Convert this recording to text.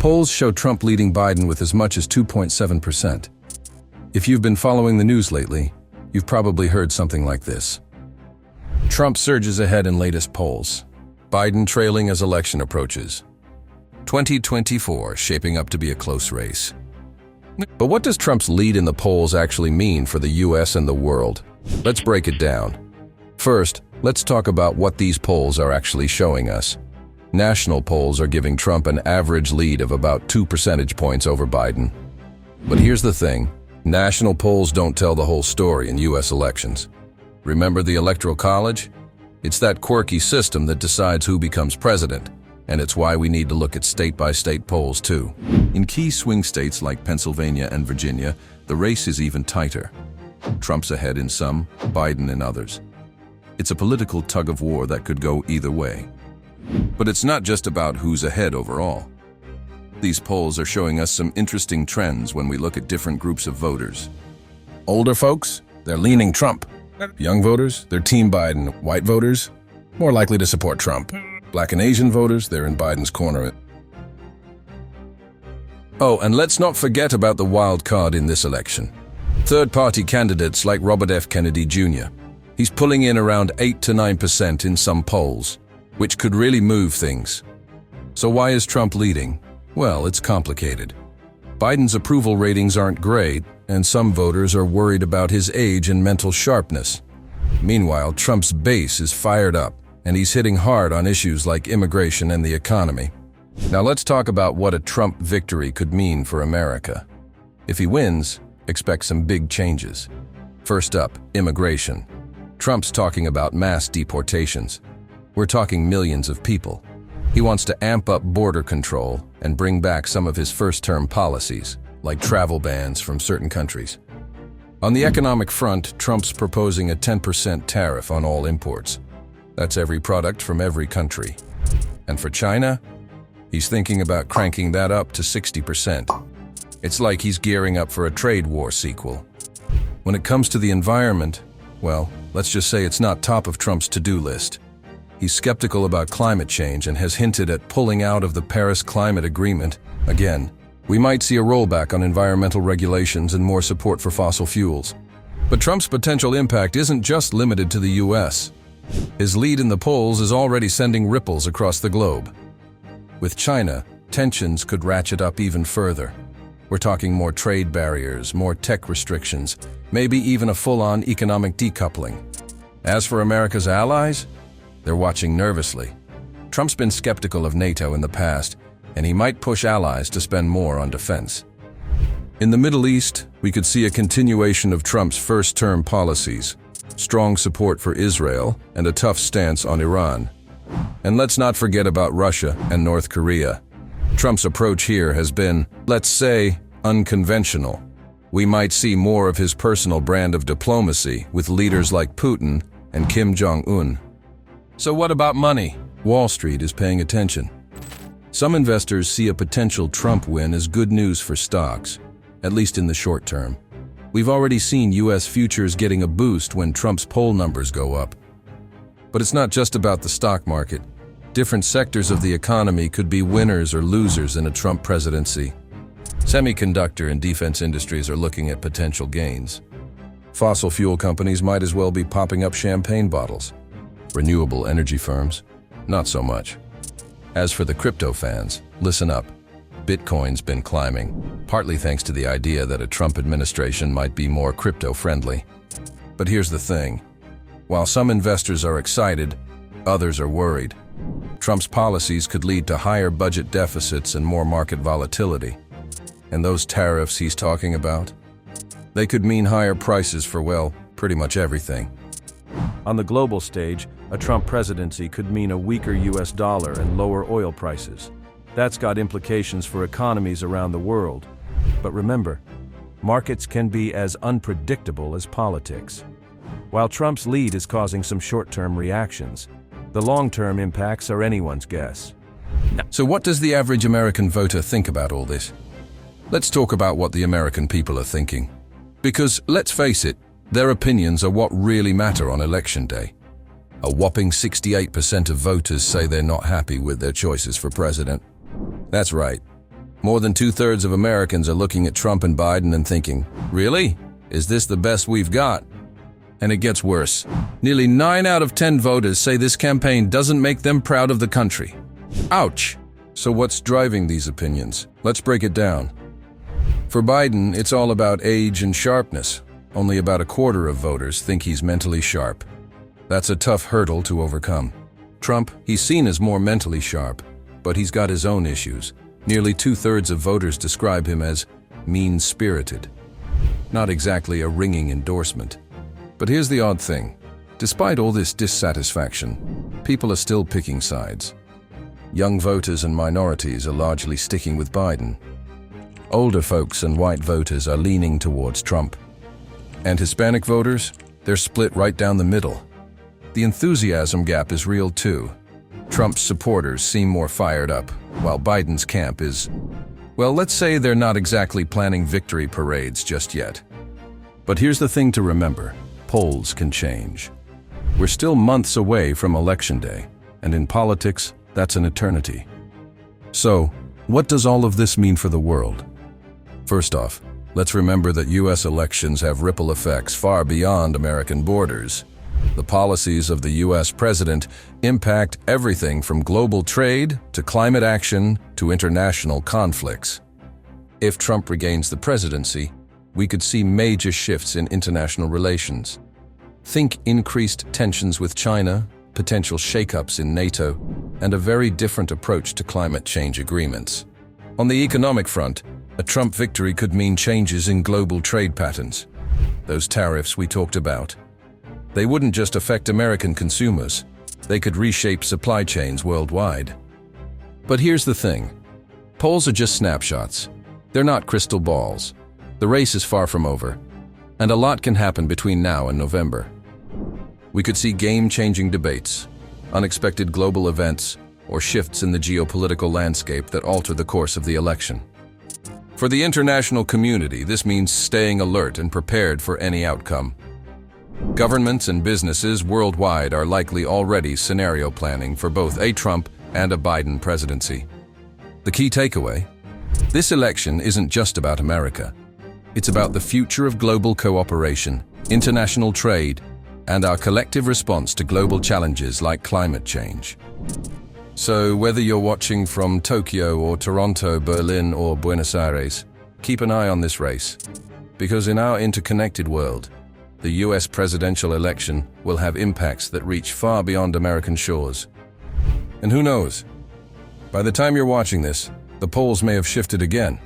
Polls show Trump leading Biden with as much as 2.7%. If you've been following the news lately, you've probably heard something like this. Trump surges ahead in latest polls. Biden trailing as election approaches. 2024 shaping up to be a close race. But what does Trump's lead in the polls actually mean for the US and the world? Let's break it down. First, let's talk about what these polls are actually showing us. National polls are giving Trump an average lead of about 2 percentage points over Biden. But here's the thing. National polls don't tell the whole story in US elections. Remember the Electoral College? It's that quirky system that decides who becomes president, and it's why we need to look at state-by-state polls too. In key swing states like Pennsylvania and Virginia, the race is even tighter. Trump's ahead in some, Biden in others. It's a political tug-of-war that could go either way. But it's not just about who's ahead overall. These polls are showing us some interesting trends when we look at different groups of voters. Older folks, they're leaning Trump. Young voters, they're Team Biden. White voters, more likely to support Trump. Black and Asian voters, they're in Biden's corner. Oh, and let's not forget about the wild card in this election. Third-party candidates like Robert F. Kennedy Jr. He's pulling in around 8 to 9% in some polls, which could really move things. So why is Trump leading? Well, it's complicated. Biden's approval ratings aren't great, and some voters are worried about his age and mental sharpness. Meanwhile, Trump's base is fired up, and he's hitting hard on issues like immigration and the economy. Now let's talk about what a Trump victory could mean for America. If he wins, expect some big changes. First up, immigration. Trump's talking about mass deportations. We're talking millions of people. He wants to amp up border control and bring back some of his first-term policies, like travel bans from certain countries. On the economic front, Trump's proposing a 10% tariff on all imports. That's every product from every country. And for China, he's thinking about cranking that up to 60%. It's like he's gearing up for a trade war sequel. When it comes to the environment, well, let's just say it's not top of Trump's to-do list. He's skeptical about climate change and has hinted at pulling out of the Paris Climate Agreement. Again, we might see a rollback on environmental regulations and more support for fossil fuels. But Trump's potential impact isn't just limited to the US. His lead in the polls is already sending ripples across the globe. With China, tensions could ratchet up even further. We're talking more trade barriers, more tech restrictions, maybe even a full-on economic decoupling. As for America's allies, they're watching nervously. Trump's been skeptical of NATO in the past, and he might push allies to spend more on defense. In the Middle East, we could see a continuation of Trump's first-term policies, strong support for Israel, and a tough stance on Iran. And let's not forget about Russia and North Korea. Trump's approach here has been, let's say, unconventional. We might see more of his personal brand of diplomacy with leaders like Putin and Kim Jong-un. So what about money? Wall Street is paying attention. Some investors see a potential Trump win as good news for stocks, at least in the short term. We've already seen US futures getting a boost when Trump's poll numbers go up. But it's not just about the stock market. Different sectors of the economy could be winners or losers in a Trump presidency. Semiconductor and defense industries are looking at potential gains. Fossil fuel companies might as well be popping up champagne bottles. Renewable energy firms, not so much. As for the crypto fans, listen up. Bitcoin's been climbing, partly thanks to the idea that a Trump administration might be more crypto-friendly. But here's the thing. While some investors are excited, others are worried. Trump's policies could lead to higher budget deficits and more market volatility. And those tariffs he's talking about? They could mean higher prices for, well, pretty much everything. On the global stage, a Trump presidency could mean a weaker US dollar and lower oil prices. That's got implications for economies around the world. But remember, markets can be as unpredictable as politics. While Trump's lead is causing some short-term reactions, the long-term impacts are anyone's guess. So what does the average American voter think about all this? Let's talk about what the American people are thinking. Because, let's face it, their opinions are what really matter on election day. A whopping 68% of voters say they're not happy with their choices for president. That's right. More than 2/3 of Americans are looking at Trump and Biden and thinking, really? Is this the best we've got? And it gets worse. Nearly 9 out of 10 voters say this campaign doesn't make them proud of the country. Ouch! So what's driving these opinions? Let's break it down. For Biden, it's all about age and sharpness. Only about a quarter of voters think he's mentally sharp. That's a tough hurdle to overcome. Trump, he's seen as more mentally sharp, but he's got his own issues. Nearly 2/3 of voters describe him as mean-spirited. Not exactly a ringing endorsement. But here's the odd thing. Despite all this dissatisfaction, people are still picking sides. Young voters and minorities are largely sticking with Biden. Older folks and white voters are leaning towards Trump. And Hispanic voters, they're split right down the middle. The enthusiasm gap is real too. Trump's supporters seem more fired up, while Biden's camp is, well, let's say they're not exactly planning victory parades just yet. But here's the thing to remember. Polls can change. We're still months away from Election Day, and in politics, that's an eternity. So, what does all of this mean for the world? First off, let's remember that U.S. elections have ripple effects far beyond American borders. The policies of the U.S. president impact everything from global trade to climate action to international conflicts. If Trump regains the presidency, we could see major shifts in international relations. Think increased tensions with China, potential shakeups in NATO, and a very different approach to climate change agreements. On the economic front, a Trump victory could mean changes in global trade patterns. Those tariffs we talked about. They wouldn't just affect American consumers. They could reshape supply chains worldwide. But here's the thing. Polls are just snapshots. They're not crystal balls. The race is far from over, and a lot can happen between now and November. We could see game-changing debates, unexpected global events, or shifts in the geopolitical landscape that alter the course of the election. For the international community, this means staying alert and prepared for any outcome. Governments and businesses worldwide are likely already scenario planning for both a Trump and a Biden presidency. The key takeaway? This election isn't just about America. It's about the future of global cooperation, international trade, and our collective response to global challenges like climate change. So whether you're watching from Tokyo or Toronto, Berlin or Buenos Aires, keep an eye on this race. Because in our interconnected world, the US presidential election will have impacts that reach far beyond American shores. And who knows? By the time you're watching this, the polls may have shifted again.